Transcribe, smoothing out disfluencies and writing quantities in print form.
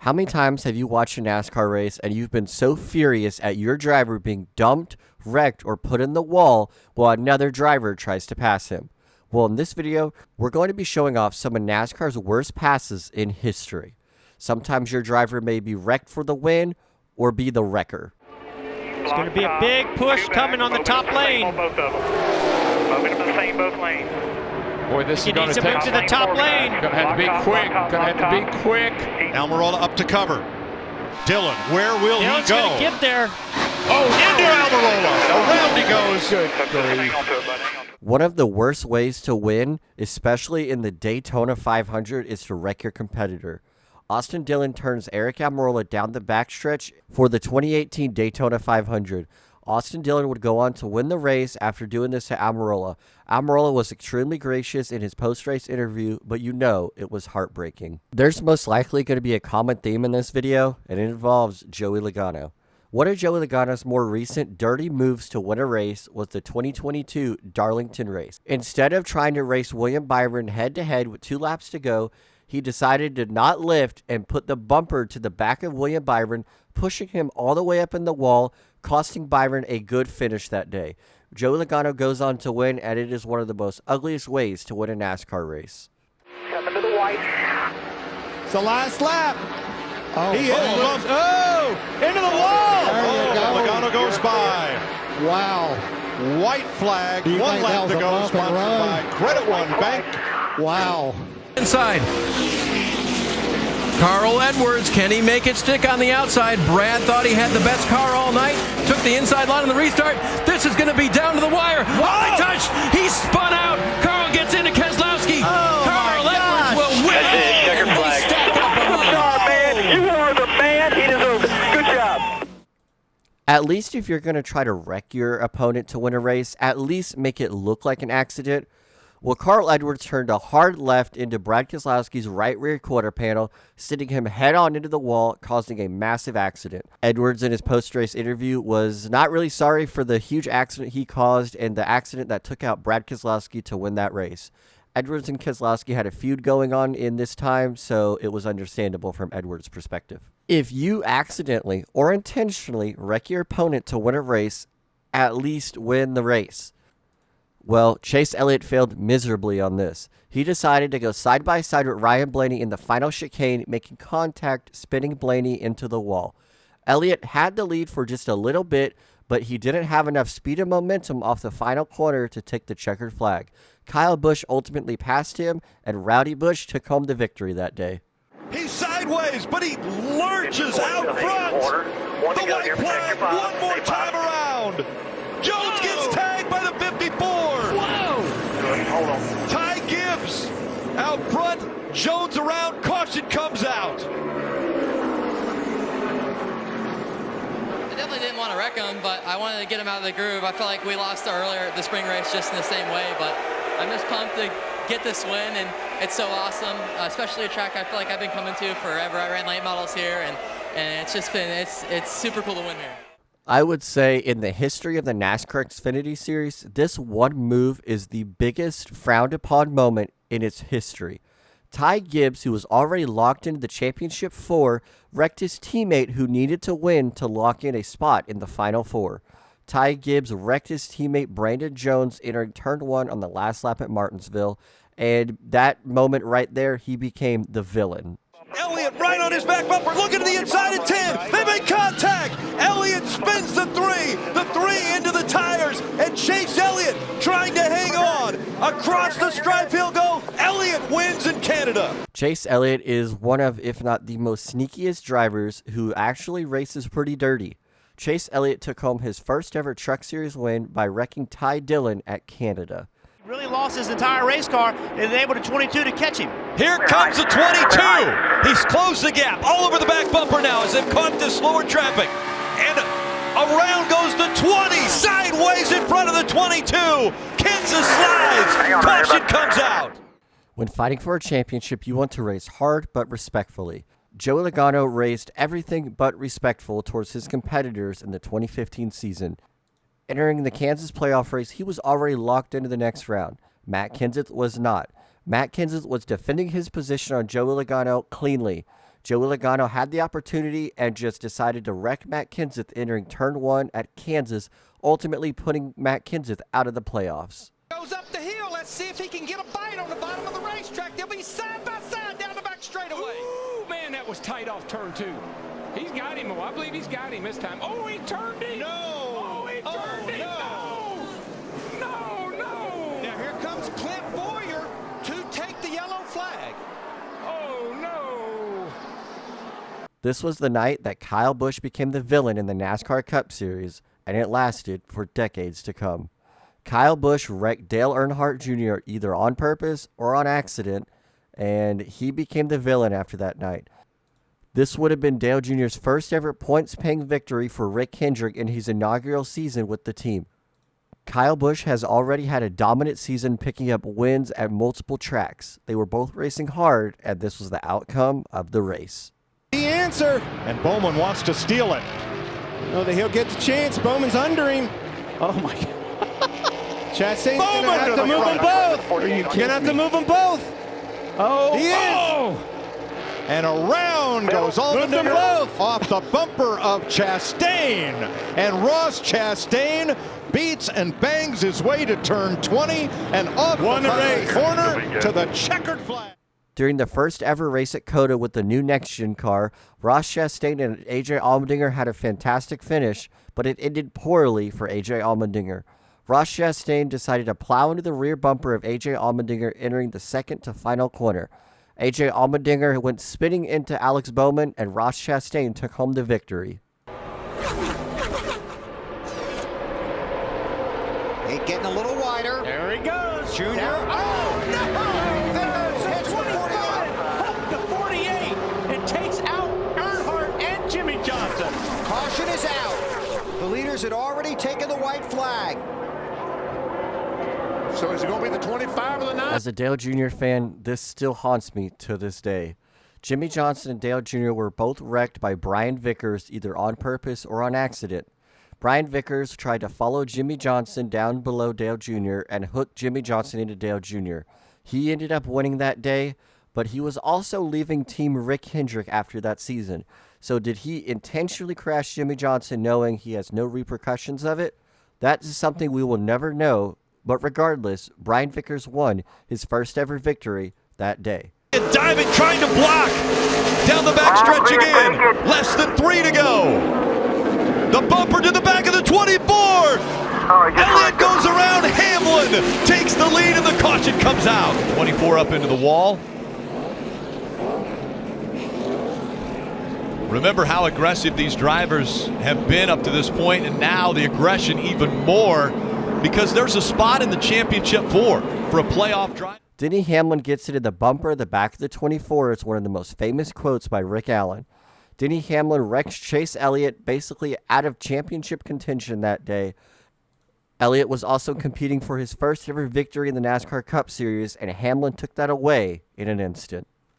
How many times have you watched a NASCAR race and you've been so furious at your driver being dumped, wrecked, or put in the wall while another driver tries to pass him? Well, in this video, we're going to be showing off some of NASCAR's worst passes in history. Sometimes your driver may be wrecked for the win or be the wrecker. It's going to be a big push coming on the top lane. Both of them. Moving to the same both lanes. Boy, this He is going needs to to take... move to the top lane. Going to have to be quick. Going to have to be quick. Almirola up to cover. Dillon, where will Dillon's he go? going to get there. Oh, into Almirola. Around he goes. Good. One of the worst ways to win, especially in the Daytona 500, is to wreck your competitor. Austin Dillon turns Aric Almirola down the backstretch for the 2018 Daytona 500. Austin Dillon would go on to win the race after doing this to Almirola. Almirola was extremely gracious in his post-race interview, but you know it was heartbreaking. There's most likely going to be a common theme in this video, and it involves Joey Logano. One of Joey Logano's more recent dirty moves to win a race was the 2022 Darlington race. Instead of trying to race William Byron head-to-head with 2 laps to go, he decided to not lift and put the bumper to the back of William Byron, pushing him all the way up in the wall, costing Byron a good finish that day. Joey Logano goes on to win, and it is one of the most ugliest ways to win a NASCAR race. Coming to the white. It's the last lap. Oh, He is. Oh, into the wall. Logano goes by. Wow. White flag. Do you 1 think that lap was to a go. bump and Sponsored run? by Credit One Bank. Wow. Inside. Carl Edwards, can he make it stick on the outside? Brad thought he had the best car all night. Took the inside line on the restart. This is going to be down to the wire. High touch. He spun out. Carl gets into Keslowski. Carl Edwards will win. That's it. Checker They flag. stack up on the Man, you are the man. He deserves it. Good job. At least if you're going to try to wreck your opponent to win a race, at least make it look like an accident. Well, Carl Edwards turned a hard left into Brad Keselowski's right rear quarter panel, sending him head-on into the wall, causing a massive accident. Edwards, in his post-race interview, was not really sorry for the huge accident he caused and the accident that took out Brad Keselowski to win that race. Edwards and Keselowski had a feud going on in this time, so it was understandable from Edwards' perspective. If you accidentally or intentionally wreck your opponent to win a race, at least win the race. Well, Chase Elliott failed miserably on this. He decided to go side by side with Ryan Blaney in the final chicane, making contact, spinning Blaney into the wall. Elliott had the lead for just a little bit, but he didn't have enough speed and momentum off the final corner to take the checkered flag. Kyle Busch ultimately passed him, and Rowdy Busch took home the victory that day. He's sideways, but he lurches out front. The white flag one more time around. Jones gets tagged by the 54. Hold on. Ty Gibbs out front. Jones around. Caution comes out. I definitely didn't want to wreck him, but I wanted to get him out of the groove. I felt like we lost earlier the spring race just in the same way, but I'm just pumped to get this win, and it's so awesome, especially a track I feel like I've been coming to forever. I ran late models here, and it's just been, it's super cool to win here. I would say in the history of the NASCAR Xfinity Series, this one move is the biggest frowned upon moment in its history. Ty Gibbs, who was already locked into the championship 4, wrecked his teammate who needed to win to lock in a spot in the final 4. Ty Gibbs wrecked his teammate Brandon Jones entering turn 1 on the last lap at Martinsville, and that moment right there, he became the villain. Elliott right on his back bumper, looking to the inside at 10. They make contact. Elliott spins the 3 into the tires, and Chase Elliott trying to hang on. Across the stripe he'll go. Elliott wins in Canada. Chase Elliott is one of, if not the most sneakiest drivers who actually races pretty dirty. Chase Elliott took home his first ever Truck Series win by wrecking Ty Dillon at Canada. Really lost his entire race car and able to 22 to catch him. Here comes the 22. He's closed the gap all over the back bumper now as they've caught the slower traffic. And around goes the 20, sideways in front of the 22. Kenseth slides. Caution comes out. When fighting for a championship, you want to race hard but respectfully. Joey Logano raced everything but respectful towards his competitors in the 2015 season. Entering the Kansas playoff race, he was already locked into the next round. Matt Kenseth was not. Matt Kenseth was defending his position on Joey Logano cleanly. Joey Logano had the opportunity and just decided to wreck Matt Kenseth entering turn 1 at Kansas, ultimately putting Matt Kenseth out of the playoffs. Goes up the hill. Let's see if he can get a bite on the bottom of the racetrack. They'll be side by side down the back straightaway. Ooh, man, that was tight off turn 2. He's got him. I believe he's got him this time. Oh, he turned him. No. Oh, he turned him. No. Now here comes Clint Boyer to take the yellow flag. Oh, no. This was the night that Kyle Busch became the villain in the NASCAR Cup Series, and it lasted for decades to come. Kyle Busch wrecked Dale Earnhardt Jr. either on purpose or on accident, and he became the villain after that night. This would have been Dale Jr.'s first ever points-paying victory for Rick Hendrick in his inaugural season with the team. Kyle Busch has already had a dominant season picking up wins at multiple tracks. They were both racing hard, and this was the outcome of the race. The answer, and Bowman wants to steal it. No, that he'll get the chance. Bowman's under him. Oh my God. Chastain's gonna have to move them both. You're gonna have to move them both. Oh, He is. oh. And around goes Allmendinger off the bumper of Chastain. And Ross Chastain beats and bangs his way to turn 20 and off the corner to the checkered flag. During the first ever race at COTA with the new next-gen car, Ross Chastain and A.J. Allmendinger had a fantastic finish, but it ended poorly for A.J. Allmendinger. Ross Chastain decided to plow into the rear bumper of A.J. Allmendinger entering the second to final corner. A.J. Allmendinger went spinning into Alex Bowman, and Ross Chastain took home the victory. He getting a little wider. There he goes. Junior. Oh, no! There's 25. Hook to 48. It takes out Earnhardt and Jimmy Johnson. Caution is out. The leaders had already taken the white flag. So is it going to be the 25 or the 9? As a Dale Jr. fan, this still haunts me to this day. Jimmy Johnson and Dale Jr. were both wrecked by Brian Vickers either on purpose or on accident. Brian Vickers tried to follow Jimmy Johnson down below Dale Jr. and hook Jimmy Johnson into Dale Jr. He ended up winning that day, but he was also leaving Team Rick Hendrick after that season. So did he intentionally crash Jimmy Johnson knowing he has no repercussions of it? That is something we will never know, but regardless, Brian Vickers won his first ever victory that day. Diving, trying to block. Down the backstretch again. Less than 3 to go. The bumper to the back of the 24. Elliott goes around. Hamlin takes the lead and the caution comes out. 24 up into the wall. Remember how aggressive these drivers have been up to this point, and now the aggression even more because there's a spot in the championship for a playoff drive. Denny Hamlin gets it in the bumper at the back of the 24 is one of the most famous quotes by Rick Allen. Denny Hamlin wrecks Chase Elliott basically out of championship contention that day. Elliott was also competing for his first ever victory in the NASCAR Cup Series, and Hamlin took that away in an instant.